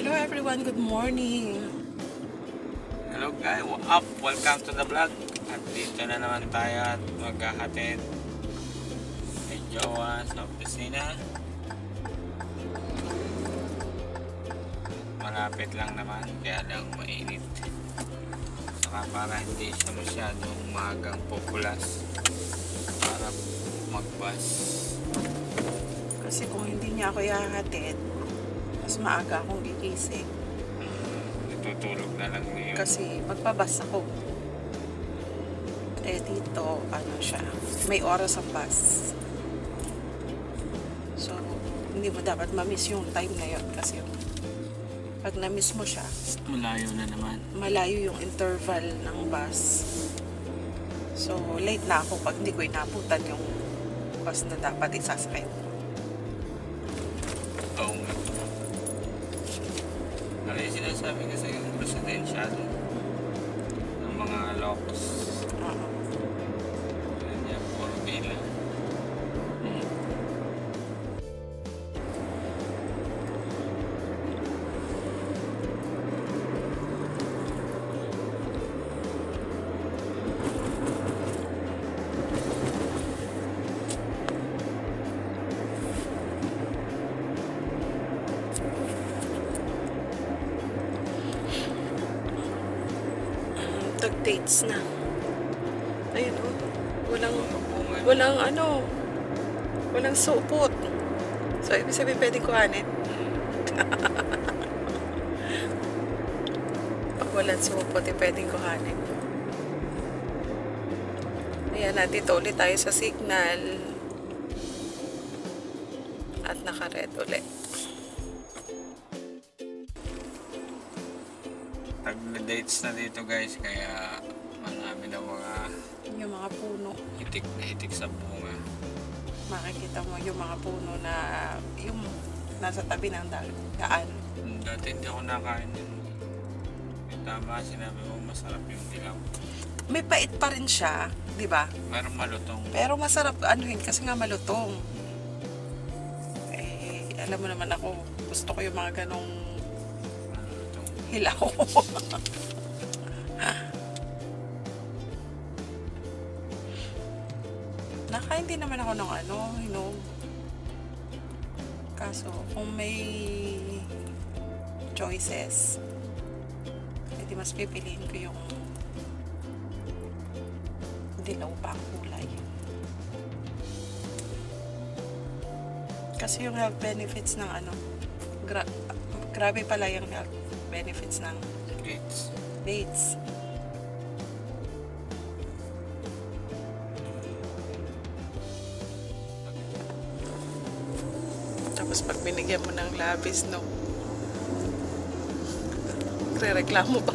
Hello everyone, good morning. Hello guys, what's up? Welcome to the vlog. At dito na naman tayo at maghahatid kay Jowa sa opisina. Malapit lang naman, kaya lang mainit. Saka para hindi siya masyadong maagang pupulas para magbus. Kasi kung hindi niya ako ihahatid, mas maaga akong gigising. Natutulog na lang ngayon. Kasi magpabas ako. Eh dito, ano siya, may oras ang bus. So, hindi mo dapat ma-miss yung time na yun. Kasi pag na-miss mo siya, Malayo na naman. malayo yung interval ng bus. So, late na ako pag hindi ko inabutan yung bus na dapat isasakay. Oo nga. Ano yung sinasabi kasi yung residential ng mga locks. Oo. Yan yan, puro bila. Tag-dates na. Ayun o. Walang supot. So, ibig sabihin pwedeng kuhanin. Pag walang supot, pwedeng kuhanin. Ayan, nandito ulit tayo sa signal. At naka-red ulit. Tag-dates na dito guys, kaya marami na mga Yung mga puno. hitik na hitik sa bunga. Makikita mo yung mga puno na yung nasa tabi ng daan. Dati hindi ako nakain yun. Tama, sinabi mo masarap yung dilaw. May pait pa rin siya, di ba? Meron malutong. Pero masarap anuhin kasi nga malutong. Eh, alam mo naman ako, gusto ko yung mga ganong Malutong. hilaw. Nakain din naman ako ng hinog. Kaso, kung may choices, edi mas pipiliin ko yung dilaw pa ang kulay. Kasi yung health benefits ng grabe pala yung health benefits ng Dates. dates. Tapos pag binigyan mo ng labis, no? Re-reklamo pa.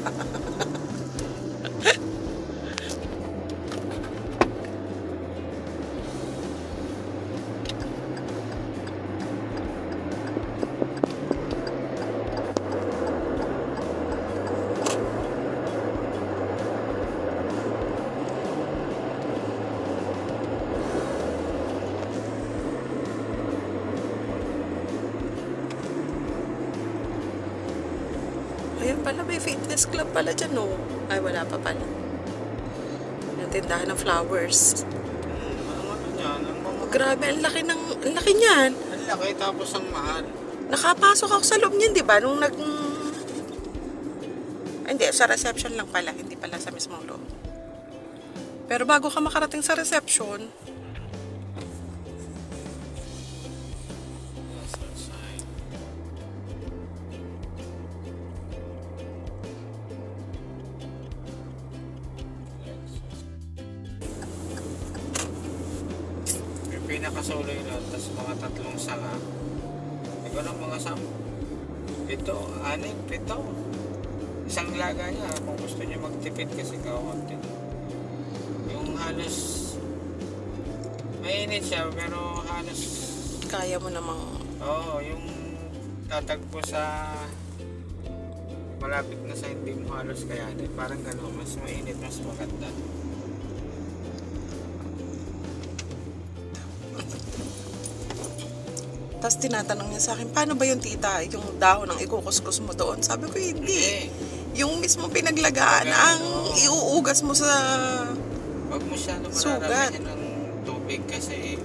Ayun pala, may fitness club pala dyan, no? Ay, wala pa pala. Yung tindahan ng flowers. Ang ano yan, Oh, grabe, ang laki niyan. ang laki tapos ang mahal. Nakapasok ako sa loob niyan, di ba? Nung hindi, sa reception lang pala. Hindi pala sa mismong loob. Pero bago ka makarating sa reception, Pinakasolo yun lang, tapos mga tatlong sanga. Ikaw ng mga 10. 7, 6, 7. Isang laga niya kung gusto niya magtipid kasi kaunti. Yung halos mainit siya pero halos kaya mo namang yung tatagpo sa malapit na sa hindi mo halos kayanin. Parang gano'n, mas mainit, mas maganda. Tapos tinatanong niya sa akin, paano ba yung tita, yung dahon ang ikukuskus mo doon? Sabi ko, hindi. Yung mismo pinaglagaan, ang iuugas mo sa Huwag mo siya sugat. ng tubig kasi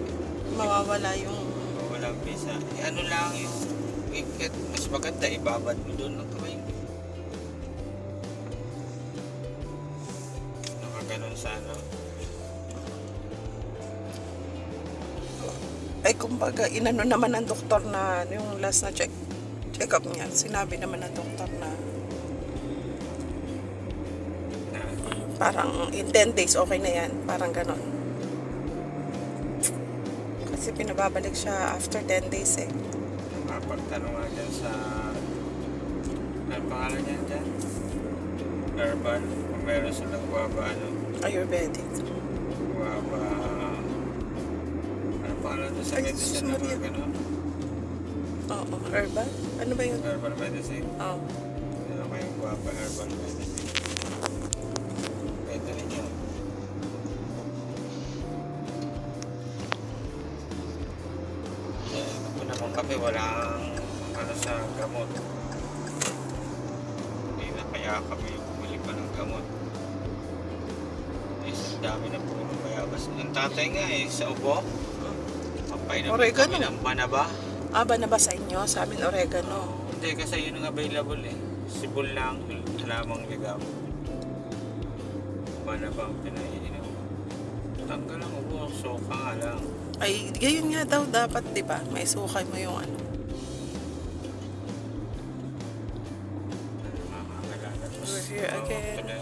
Mawawala yung... walang bisa. Ano lang yung ikit, mas maganda, ibabad mo doon ng kamay mo. Nakaganon sa ano. Ay, kumbaga, inano naman ng doktor na yung last na check-up niya. Sinabi naman ng doktor na parang in 10 days okay na yan. Parang ganon. Kasi pinababalik siya after 10 days eh. Mapagtanong nga dyan sa... Ano pangalan niya dyan? Herbal. Kung meron silang guava, ano? Ayurvedic. Guava... Ano pangalan doon sa Ay, medicine na mga gano'n? Oo, herbal? Ano ba yun? Herbal medicine? Oo. Ano kayong guava herbal medicine? Pwede rin yun. Ako naman kami walang ano sa gamot. Hindi na kaya kami bumili pa ng gamot. Ang dami na puno bayabas. Ang tatay nga sa ubo. Papay na Oregano. kami ng banaba. Aba na ba sa inyo? Sa amin oregano. Hindi kasi yun ang available eh. Sibol lang, lamang ligaw. Banaba ang pinaiinom. Tanggal ang ubo, soka nga lang. Ay, gayon nga daw dapat, di ba? May sukay mo yung ano. Makakalalat. We're here again.